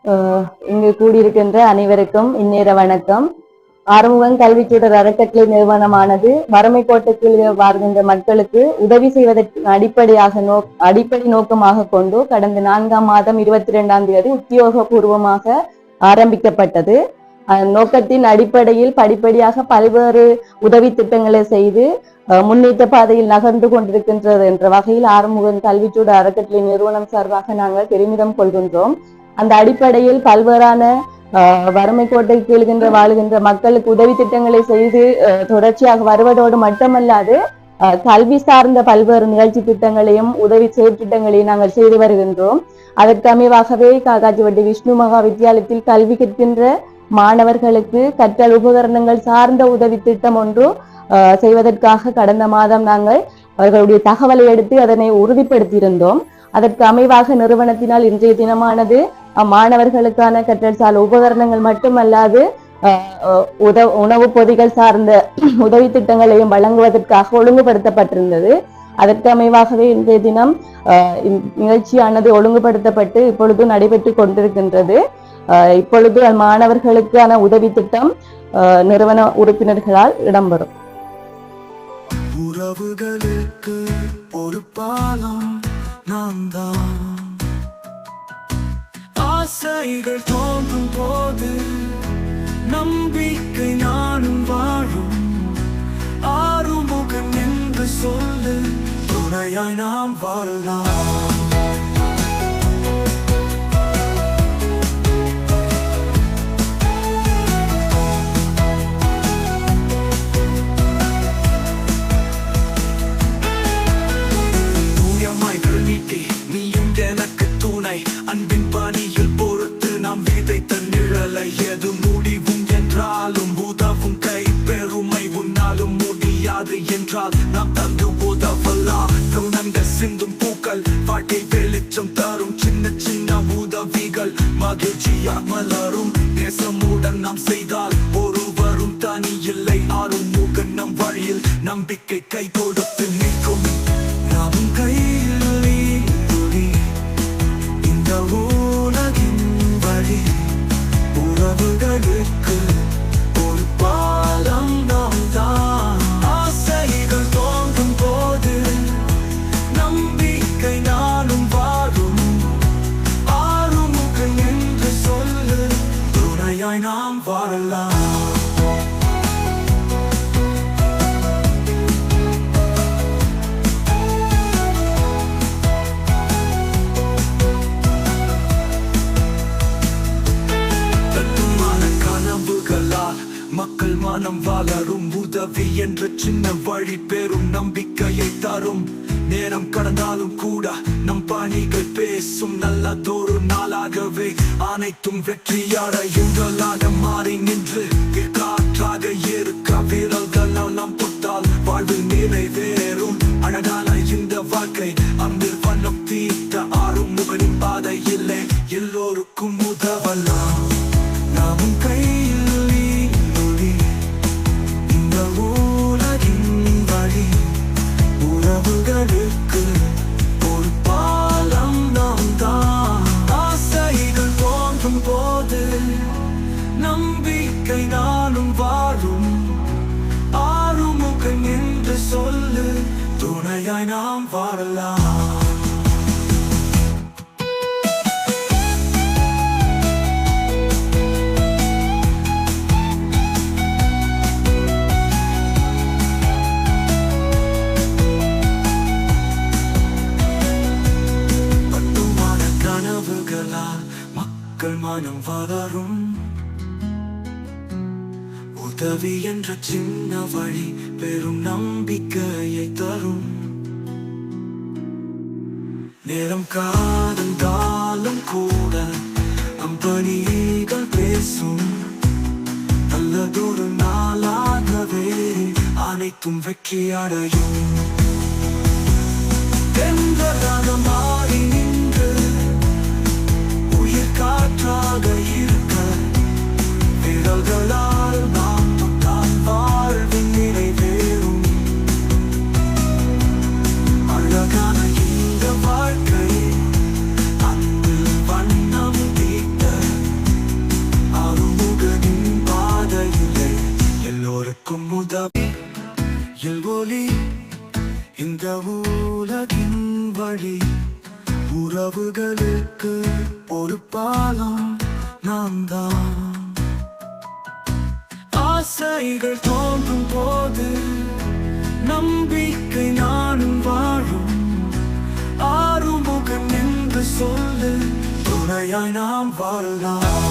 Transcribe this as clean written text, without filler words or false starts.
இங்கு கூடியிருக்கின்ற அனைவருக்கும் இந்நேர வணக்கம். ஆறுமுகம் கல்விச்சுடர் அறக்கட்டளை நிறுவனமானது வறுமை கோட்டுக்கு வாழ்கின்ற மக்களுக்கு உதவி செய்வதற்கு அடிப்படை நோக்கமாக கொண்டு கடந்த 4ஆம் மாதம் 22ஆம் தேதி உத்தியோகபூர்வமாக ஆரம்பிக்கப்பட்டது. நோக்கத்தின் அடிப்படையில் படிப்படியாக பல்வேறு உதவி திட்டங்களை செய்து முன்னேற்ற பாதையில் நகர்ந்து கொண்டிருக்கின்றது என்ற வகையில் ஆறுமுகம் கல்விச்சுடர் அறக்கட்டளை நிறுவனம் சார்பாக நாங்கள் பெருமிதம் கொள்கின்றோம். அந்த அடிப்படையில் பல்வேறான வறுமை கோட்டை கீழ்கின்ற வாழுகின்ற மக்களுக்கு உதவி திட்டங்களை செய்து தொடர்ச்சியாக வருவதோடு மட்டுமல்லாது கல்வி சார்ந்த பல்வேறு நிகழ்ச்சி திட்டங்களையும் உதவி செயற்திட்டங்களையும் நாங்கள் செய்து வருகின்றோம். அதற்கு அமைவாகவே காக்காச்சிவட்டி விஷ்ணு மகா வித்தியாலயத்தில் கல்வி கற்கின்ற மாணவர்களுக்கு கற்றல் உபகரணங்கள் சார்ந்த உதவி திட்டம் ஒன்று செய்வதற்காக கடந்த மாதம் நாங்கள் அவர்களுடைய தகவலை எடுத்து அதனை உறுதிப்படுத்தியிருந்தோம். அதற்கு அமைவாக நிறுவனத்தினால் இன்றைய தினமானது மாணவர்களுக்கான கற்றல் சார்ந்த உபகரணங்கள் மட்டுமல்லாது உணவு பொதிகள் சார்ந்த உதவி திட்டங்களையும் வழங்குவதற்காக ஒழுங்குபடுத்தப்பட்டிருந்தது. அதற்கு அமைவாகவே இன்றைய தினம் நிகழ்ச்சியானது ஒழுங்குபடுத்தப்பட்டு இப்பொழுது நடைபெற்று கொண்டிருக்கின்றது. இப்பொழுது மாணவர்களுக்கான உதவி திட்டம் நிறுவன உறுப்பினர்களால் இடம்பெறும். உறவுகளுக்கு ஒரு பாலம் நாம் தான். ஆசைகள் தோன்றும் போது நம்பிக்கை நானும் வாழும். ஆறுமுகம் என்று சொல்லு, துணையாய் நாம் வாழலாம். அன்பின் பணியில் பொறுத்து நாம் விதைத்த நிழலை எது முடிவும் என்றாலும் உதவும் கை பெருமை உன்னாலும் முடியாது என்றால் நாம் தந்து உதவலாம். நங்க சிந்தும் பூக்கள் வாழ்க்கை வெளிச்சம் தரும் சின்ன சின்ன உதவிகள் மகிழ்ச்சியா மலரும். நேசமுடன் நாம் செய்தால் ஒருவரும் தனி இல்லை. ஆறுமுகம் நம் வழியில் நம்பிக்கை கை கொடுத்து நிற்கும். நாமும் கையில் உலகின் வழி உறவுகளுக்கு ஒரு பாலம் நாம் தான். ஆசைகள் தோன்றும் போது நம்பிக்கை நானும் வாழும். ஆறுமுகம் என்று சொல்லு, துணையாய் நாம் வாழலாம். மக்கள் மனம் வளரும். உதவி என்ற சின்ன வழி பெரும் நம்பிக்கையை தரும். நேரம் கடந்தாலும் கூட நம் பணிகள் பேசும். நல்லதொரு நாளாகவே அனைத்தும் வெற்றியடையுங்களாக மாறி நின்று காற்றாக இருக்க வீரர்களால் நாம் தொட்டால் வாழ்வு நிறைவேறும். அழகான இந்த வாழ்க்கை அன்பில் வண்ணம் தீட்ட ஆறுமுகனின் பாதை இல்லை. எல்லோருக்கும் உதவலாம். நாமும் கையில் உறவுகளுக்கு ஒரு பாலம் நாம் தான். ஆசைகள் தோன்றும் போது நம்பிக்கை நானும் வாழும். ஆறுமுகம் என்று சொல்லு, துணையாய் நாம் வாழலாம். மக்கள் மனம் வளரும். உதவி என்ற சின்ன வழி பெரும் நம்பிக்கையை தரும். நேரம் காதந்தாலும் கூட நம் பணிகள் பேசும். நல்லதொரு நாளாகவே அனைத்தும் வெற்றி அடையும். தென்றலாக மாறி நின்று உயிர் காற்றாக இருக்க விரல்களால் நாம் தொட்டால் வாழ்வின் நிறைவேறும். அழகான இந்த வாழ்க்கை அன்பில் வண்ணம் தீட்ட வழி உறவுகளுக்கு ஒரு பாலம் நாம் தான். ஆசைகள் தோன்றும் போது நம்பிக்கை நானும் வாழும். ஆறுமுகன் என்று சொல்லு, துணையாய் நாம் வாழலாம்.